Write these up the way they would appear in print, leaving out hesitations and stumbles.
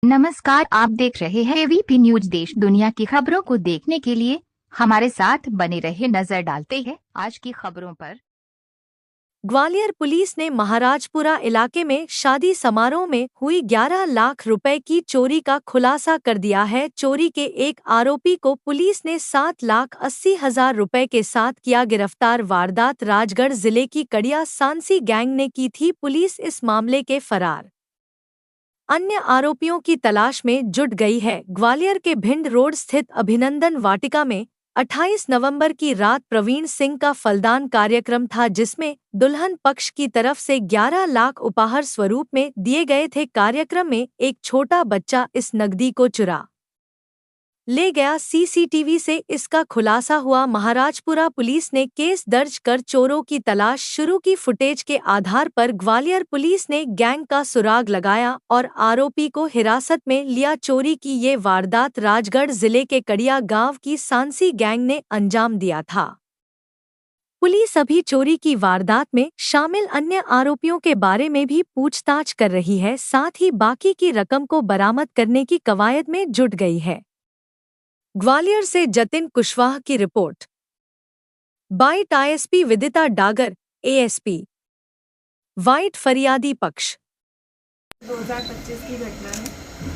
नमस्कार, आप देख रहे हैं एबीपी न्यूज। देश दुनिया की खबरों को देखने के लिए हमारे साथ बने रहे। नजर डालते हैं आज की खबरों पर। ग्वालियर पुलिस ने महाराजपुरा इलाके में शादी समारोह में हुई 11 लाख रुपए की चोरी का खुलासा कर दिया है। चोरी के एक आरोपी को पुलिस ने 7,80,000 रुपए के साथ किया गिरफ्तार। वारदात राजगढ़ जिले की कड़िया सांसी गैंग ने की थी। पुलिस इस मामले के फरार अन्य आरोपियों की तलाश में जुट गई है। ग्वालियर के भिंड रोड स्थित अभिनंदन वाटिका में 28 नवंबर की रात प्रवीण सिंह का फलदान कार्यक्रम था, जिसमें दुल्हन पक्ष की तरफ से 11 लाख उपहार स्वरूप में दिए गए थे। कार्यक्रम में एक छोटा बच्चा इस नकदी को चुरा ले गया। सीसीटीवी से इसका खुलासा हुआ। महाराजपुरा पुलिस ने केस दर्ज कर चोरों की तलाश शुरू की। फुटेज के आधार पर ग्वालियर पुलिस ने गैंग का सुराग लगाया और आरोपी को हिरासत में लिया। चोरी की ये वारदात राजगढ़ जिले के कड़िया गांव की सांसी गैंग ने अंजाम दिया था। पुलिस अभी चोरी की वारदात में शामिल अन्य आरोपियों के बारे में भी पूछताछ कर रही है। साथ ही बाकी की रकम को बरामद करने की कवायद में जुट गई है। ग्वालियर से जतिन कुशवाहा की report. Bite ISP Vidita Dagar, ASP वाइट फरियादी पक्ष। 2025 की घटना है।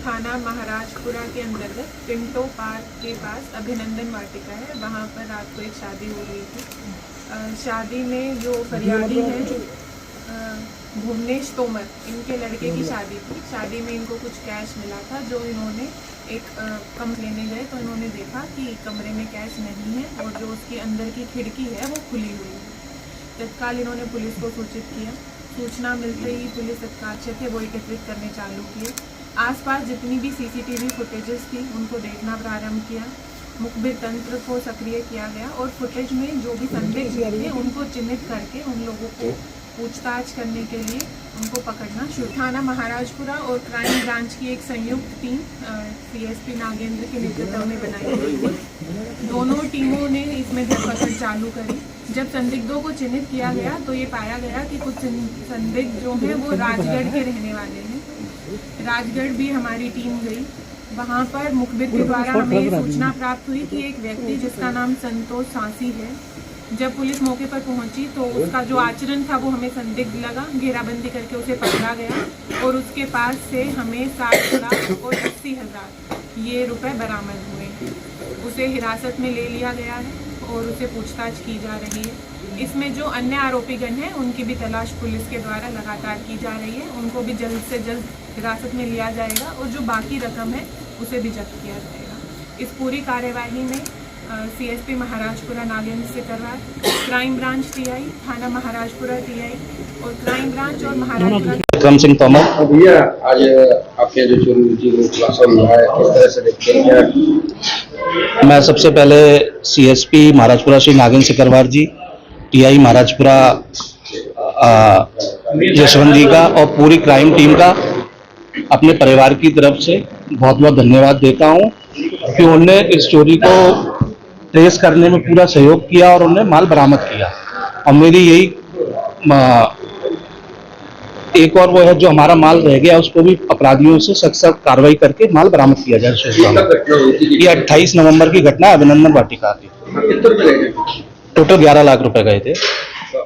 थाना महाराजपुरा के अंतर्गत पिंटो पार्क के पास अभिनंदन वाटिका है। वहाँ पर रात को एक शादी हो रही थी। शादी में जो फरियादी है भुवनेश तोमर, इनके लड़के की शादी थी। शादी में इनको कुछ कैश मिला था, जो इन्होंने एक कमरे लेने गए तो इन्होंने देखा कि कमरे में कैश नहीं है और जो उसकी अंदर की खिड़की है वो खुली हुई है। तत्काल इन्होंने पुलिस को सूचित किया। सूचना मिलते ही पुलिस तत्काल थे वो एकत्रित करने चालू किए। आसपास जितनी भी सीसीटीवी फुटेजेस थी उनको देखना प्रारंभ किया। मुखबिर तंत्र को सक्रिय किया गया और फुटेज में जो भी संदिग्ध थे उनको चिन्हित करके उन लोगों को पूछताछ करने के लिए उनको पकड़ना शुरू। थाना महाराजपुरा और क्राइम ब्रांच की एक संयुक्त टीम सीएसपी नागेंद्र के नेतृत्व में बनाई गई थी। दोनों टीमों ने इसमें धरपकड़ चालू करी। जब संदिग्धों को चिन्हित किया गया तो ये पाया गया कि कुछ संदिग्ध जो हैं वो राजगढ़ के रहने वाले हैं। राजगढ़ भी हमारी टीम गई। वहाँ पर मुखबिर के द्वारा हमें सूचना प्राप्त हुई कि एक व्यक्ति जिसका नाम संतोष सांसी है। जब पुलिस मौके पर पहुंची तो उसका जो आचरण था वो हमें संदिग्ध लगा। घेराबंदी करके उसे पकड़ा गया और उसके पास से हमें 7,80,000 ये रुपए बरामद हुए। उसे हिरासत में ले लिया गया है और उसे पूछताछ की जा रही है। इसमें जो अन्य आरोपीगण हैं उनकी भी तलाश पुलिस के द्वारा लगातार की जा रही है। उनको भी जल्द से जल्द हिरासत में लिया जाएगा और जो बाकी रकम है उसे भी जब्त किया जाएगा। इस पूरी कार्यवाही में सीएसपी महाराजपुरा नागेंद्र से करवा, क्राइम ब्रांच टीआई, थाना महाराजपुरा टीआई और क्राइम ब्रांच और महाराजपुरा विक्रम सिंह तोमर। भैया आज आपके जो चोरी वो खुलासा हुआ है, किस तरह से देखते हैं? मैं सबसे पहले सीएसपी महाराजपुरा श्री नागेंद्र सिकरवार जी, टीआई महाराजपुरा यशवंत जी का और पूरी क्राइम टीम का अपने परिवार की तरफ से बहुत बहुत धन्यवाद देता हूं कि उन्होंने इस चोरी को ट्रेस करने में पूरा सहयोग किया और उन्हें माल बरामद किया। और मेरी यही एक और वो है, जो हमारा माल रह गया उसको भी अपराधियों से सख्त कार्रवाई करके माल बरामद किया जाए। ये 28 नवंबर की घटना है, अभिनंदन वाटिका की। टोटल 11 लाख रुपए गए थे।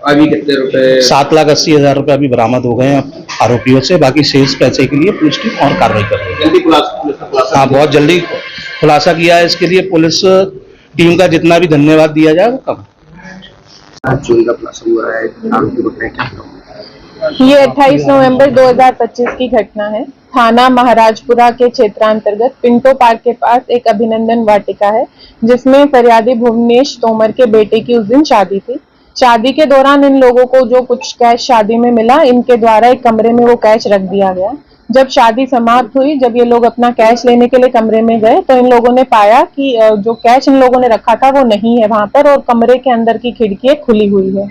अभी कितने रुपए? 7,80,000 रुपए अभी बरामद हो गए हैं आरोपियों से। बाकी शेष पैसे के लिए पुलिस टीम और कार्रवाई कर रही है। जल्दी खुलासा? हाँ, बहुत जल्दी खुलासा किया है। इसके लिए पुलिस टीम का जितना भी धन्यवाद दिया जाए वो कम। चोरी का खुलासा हुआ है, आरोपी को क्या? ये 28 नवंबर 2025 की घटना है। थाना महाराजपुरा के क्षेत्रांतर्गत पिंटो पार्क के पास एक अभिनंदन वाटिका है, जिसमें फरियादी भुवनेश तोमर के बेटे की उस दिन शादी थी। शादी के दौरान इन लोगों को जो कुछ कैश शादी में मिला, इनके द्वारा एक कमरे में वो कैश रख दिया गया। जब शादी समाप्त हुई, जब ये लोग अपना कैश लेने के लिए कमरे में गए तो इन लोगों ने पाया कि जो कैश इन लोगों ने रखा था वो नहीं है वहां पर और कमरे के अंदर की खिड़की खुली हुई है।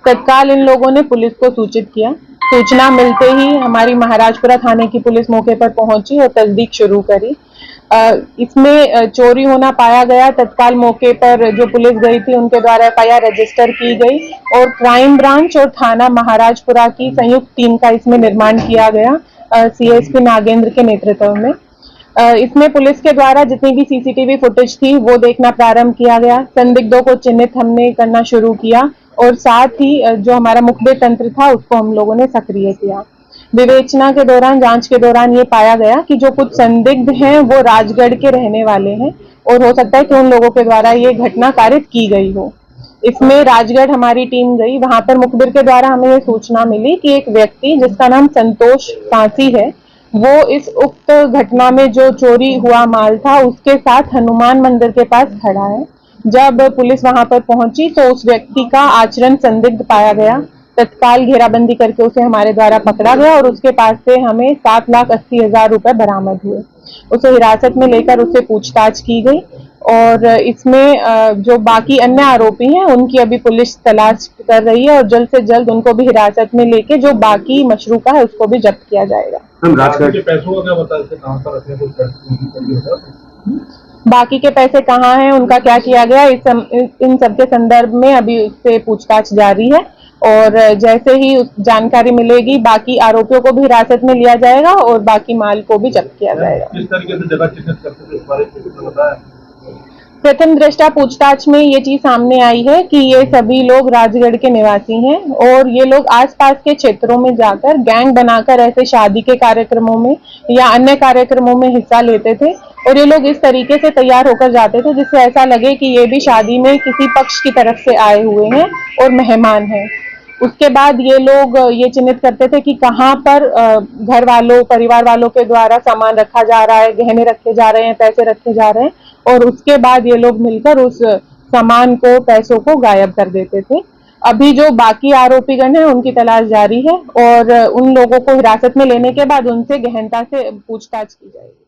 तत्काल इन लोगों ने पुलिस को सूचित किया। सूचना मिलते ही हमारी महाराजपुरा थाने की पुलिस मौके पर पहुंची और तस्दीक शुरू करी। इसमें चोरी होना पाया गया। तत्काल मौके पर जो पुलिस गई थी उनके द्वारा एफआईआर रजिस्टर की गई और क्राइम ब्रांच और थाना महाराजपुरा की संयुक्त टीम का इसमें निर्माण किया गया सीएसपी नागेंद्र के नेतृत्व में। इसमें पुलिस के द्वारा जितनी भी सीसीटीवी फुटेज थी वो देखना प्रारंभ किया गया। संदिग्धों को चिन्हित हमने करना शुरू किया और साथ ही जो हमारा मुखबिर तंत्र था उसको हम लोगों ने सक्रिय किया। विवेचना के दौरान, जांच के दौरान ये पाया गया कि जो कुछ संदिग्ध हैं वो राजगढ़ के रहने वाले हैं और हो सकता है कि उन लोगों के द्वारा ये घटना कारित की गई हो। इसमें राजगढ़ हमारी टीम गई, वहां पर मुखबिर के द्वारा हमें ये सूचना मिली कि एक व्यक्ति जिसका नाम संतोष फांसी है वो इस उक्त घटना में जो चोरी हुआ माल था उसके साथ हनुमान मंदिर के पास खड़ा है। जब पुलिस वहां पर पहुंची तो उस व्यक्ति का आचरण संदिग्ध पाया गया। तत्काल घेराबंदी करके उसे हमारे द्वारा पकड़ा गया और उसके पास से हमें 7,80,000 रुपए बरामद हुए। उसे हिरासत में लेकर उससे पूछताछ की गई और इसमें जो बाकी अन्य आरोपी हैं उनकी अभी पुलिस तलाश कर रही है और जल्द से जल्द उनको भी हिरासत में लेके जो बाकी मशरूका है उसको भी जब्त किया जाएगा। पैसों का क्या बता सकते, कहां पर रखने को बाकी के पैसे कहाँ हैं, उनका क्या किया गया, इन सब के संदर्भ में अभी उससे पूछताछ जारी है और जैसे ही जानकारी मिलेगी बाकी आरोपियों को भी हिरासत में लिया जाएगा और बाकी माल को भी जब्त किया जाएगा। किस तरीके से जगह चिन्हित करते थे इस बारे में बताया? प्रथम दृष्टा पूछताछ में ये चीज सामने आई है कि ये सभी लोग राजगढ़ के निवासी हैं और ये लोग आसपास के क्षेत्रों में जाकर गैंग बनाकर ऐसे शादी के कार्यक्रमों में या अन्य कार्यक्रमों में हिस्सा लेते थे और ये लोग इस तरीके से तैयार होकर जाते थे जिससे ऐसा लगे कि ये भी शादी में किसी पक्ष की तरफ से आए हुए हैं और मेहमान हैं। उसके बाद ये लोग ये चिन्हित करते थे कि कहाँ पर घर वालों, परिवार वालों के द्वारा सामान रखा जा रहा है, गहने रखे जा रहे हैं, पैसे रखे जा रहे हैं और उसके बाद ये लोग मिलकर उस सामान को, पैसों को गायब कर देते थे। अभी जो बाकी आरोपीगण हैं उनकी तलाश जारी है और उन लोगों को हिरासत में लेने के बाद उनसे गहनता से पूछताछ की जाएगी।